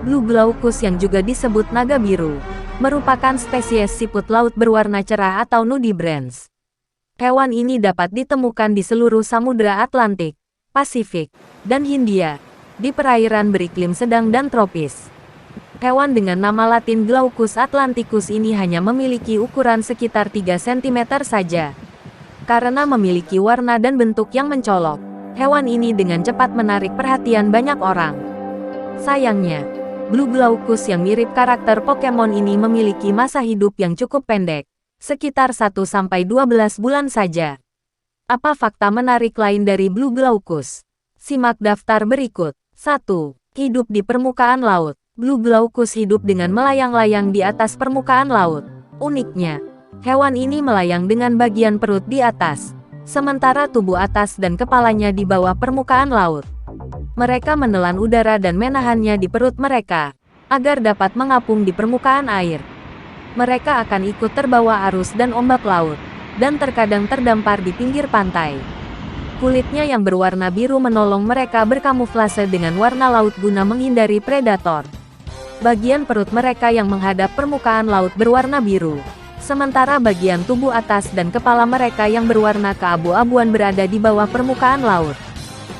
Blue Glaucus yang juga disebut naga biru, merupakan spesies siput laut berwarna cerah atau nudibranch. Hewan ini dapat ditemukan di seluruh Samudra Atlantik, Pasifik, dan Hindia, di perairan beriklim sedang dan tropis. Hewan dengan nama latin Glaucus atlanticus ini hanya memiliki ukuran sekitar 3 cm saja. Karena memiliki warna dan bentuk yang mencolok, hewan ini dengan cepat menarik perhatian banyak orang. Sayangnya, Blue Glaucus yang mirip karakter Pokemon ini memiliki masa hidup yang cukup pendek, sekitar 1–12 bulan saja. Apa fakta menarik lain dari Blue Glaucus? Simak daftar berikut. 1. Hidup di permukaan laut. Blue Glaucus hidup dengan melayang-layang di atas permukaan laut. Uniknya, hewan ini melayang dengan bagian perut di atas, sementara tubuh atas dan kepalanya di bawah permukaan laut. Mereka menelan udara dan menahannya di perut mereka, agar dapat mengapung di permukaan air. Mereka akan ikut terbawa arus dan ombak laut, dan terkadang terdampar di pinggir pantai. Kulitnya yang berwarna biru menolong mereka berkamuflase dengan warna laut guna menghindari predator. Bagian perut mereka yang menghadap permukaan laut berwarna biru, sementara bagian tubuh atas dan kepala mereka yang berwarna keabu-abuan berada di bawah permukaan laut.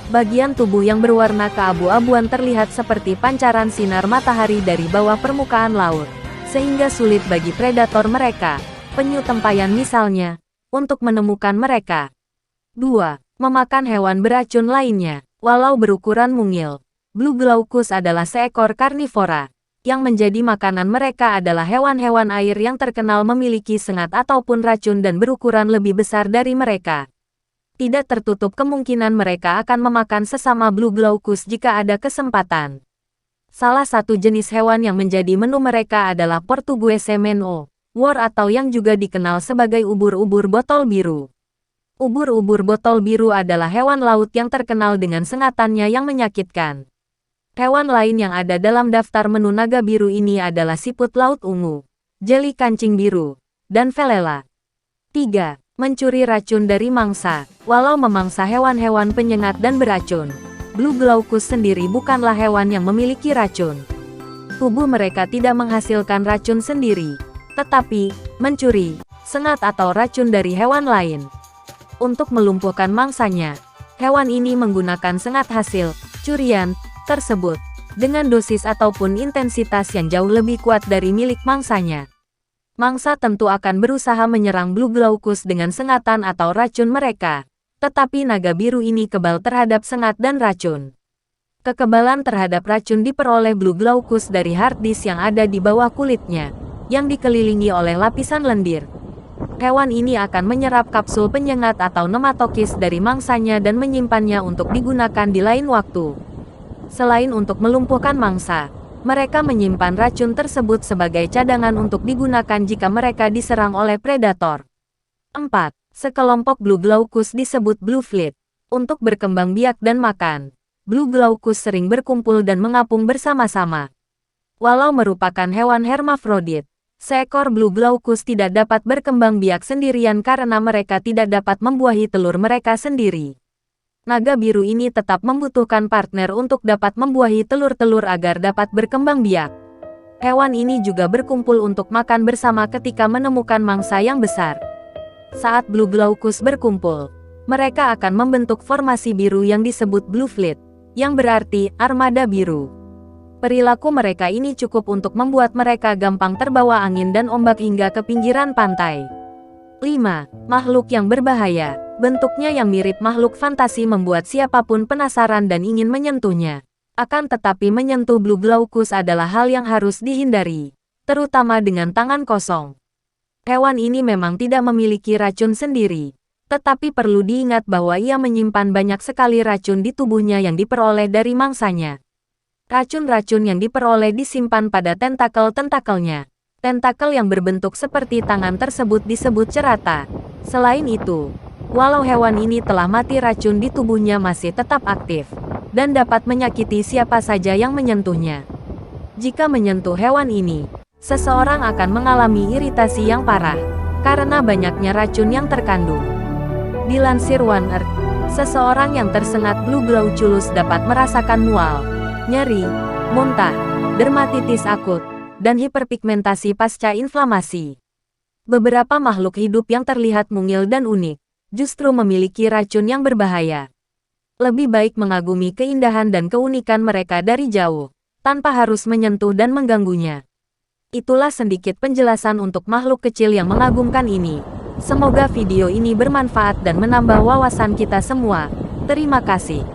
Bagian tubuh yang berwarna keabu-abuan terlihat seperti pancaran sinar matahari dari bawah permukaan laut, sehingga sulit bagi predator mereka, penyu tempayan misalnya, untuk menemukan mereka. 2. Memakan hewan beracun lainnya. Walau berukuran mungil, Blue Glaucus adalah seekor karnivora. Yang menjadi makanan mereka adalah hewan-hewan air yang terkenal memiliki sengat ataupun racun dan berukuran lebih besar dari mereka. Tidak tertutup kemungkinan mereka akan memakan sesama Blue Glaucus jika ada kesempatan. Salah satu jenis hewan yang menjadi menu mereka adalah Portuguese man-o' war atau yang juga dikenal sebagai ubur-ubur botol biru. Ubur-ubur botol biru adalah hewan laut yang terkenal dengan sengatannya yang menyakitkan. Hewan lain yang ada dalam daftar menu naga biru ini adalah siput laut ungu, jeli kancing biru, dan felela. 3. Mencuri racun dari mangsa. Walau memangsa hewan-hewan penyengat dan beracun, Blue Glaucus sendiri bukanlah hewan yang memiliki racun. Tubuh mereka tidak menghasilkan racun sendiri, tetapi mencuri sengat atau racun dari hewan lain. Untuk melumpuhkan mangsanya, hewan ini menggunakan sengat hasil curian tersebut dengan dosis ataupun intensitas yang jauh lebih kuat dari milik mangsanya. Mangsa tentu akan berusaha menyerang Blue Glaucus dengan sengatan atau racun mereka, tetapi naga biru ini kebal terhadap sengat dan racun. Kekebalan terhadap racun diperoleh Blue Glaucus dari hard disk yang ada di bawah kulitnya, yang dikelilingi oleh lapisan lendir. Hewan ini akan menyerap kapsul penyengat atau nematokis dari mangsanya dan menyimpannya untuk digunakan di lain waktu. Selain untuk melumpuhkan mangsa, mereka menyimpan racun tersebut sebagai cadangan untuk digunakan jika mereka diserang oleh predator. 4. Sekelompok Blue Glaucus disebut Blue Fleet. Untuk berkembang biak dan makan, Blue Glaucus sering berkumpul dan mengapung bersama-sama. Walau merupakan hewan hermafrodit, seekor Blue Glaucus tidak dapat berkembang biak sendirian karena mereka tidak dapat membuahi telur mereka sendiri. Naga biru ini tetap membutuhkan partner untuk dapat membuahi telur-telur agar dapat berkembang biak. Hewan ini juga berkumpul untuk makan bersama ketika menemukan mangsa yang besar. Saat Blue Glaucus berkumpul, mereka akan membentuk formasi biru yang disebut Blue Fleet, yang berarti armada biru. Perilaku mereka ini cukup untuk membuat mereka gampang terbawa angin dan ombak hingga ke pinggiran pantai. 5. Makhluk yang berbahaya. Bentuknya yang mirip makhluk fantasi membuat siapapun penasaran dan ingin menyentuhnya. Akan tetapi menyentuh Blue Glaucus adalah hal yang harus dihindari, terutama dengan tangan kosong. Hewan ini memang tidak memiliki racun sendiri, tetapi perlu diingat bahwa ia menyimpan banyak sekali racun di tubuhnya yang diperoleh dari mangsanya. Racun-racun yang diperoleh disimpan pada tentakel-tentakelnya. Tentakel yang berbentuk seperti tangan tersebut disebut cerata. Selain itu, walau hewan ini telah mati, racun di tubuhnya masih tetap aktif dan dapat menyakiti siapa saja yang menyentuhnya. Jika menyentuh hewan ini, seseorang akan mengalami iritasi yang parah karena banyaknya racun yang terkandung. Dilansir One Earth, seseorang yang tersengat Blue Glauculus dapat merasakan mual, nyeri, muntah, dermatitis akut, dan hiperpigmentasi pasca inflamasi. Beberapa makhluk hidup yang terlihat mungil dan unik, justru memiliki racun yang berbahaya. Lebih baik mengagumi keindahan dan keunikan mereka dari jauh, tanpa harus menyentuh dan mengganggunya. Itulah sedikit penjelasan untuk makhluk kecil yang mengagumkan ini. Semoga video ini bermanfaat dan menambah wawasan kita semua. Terima kasih.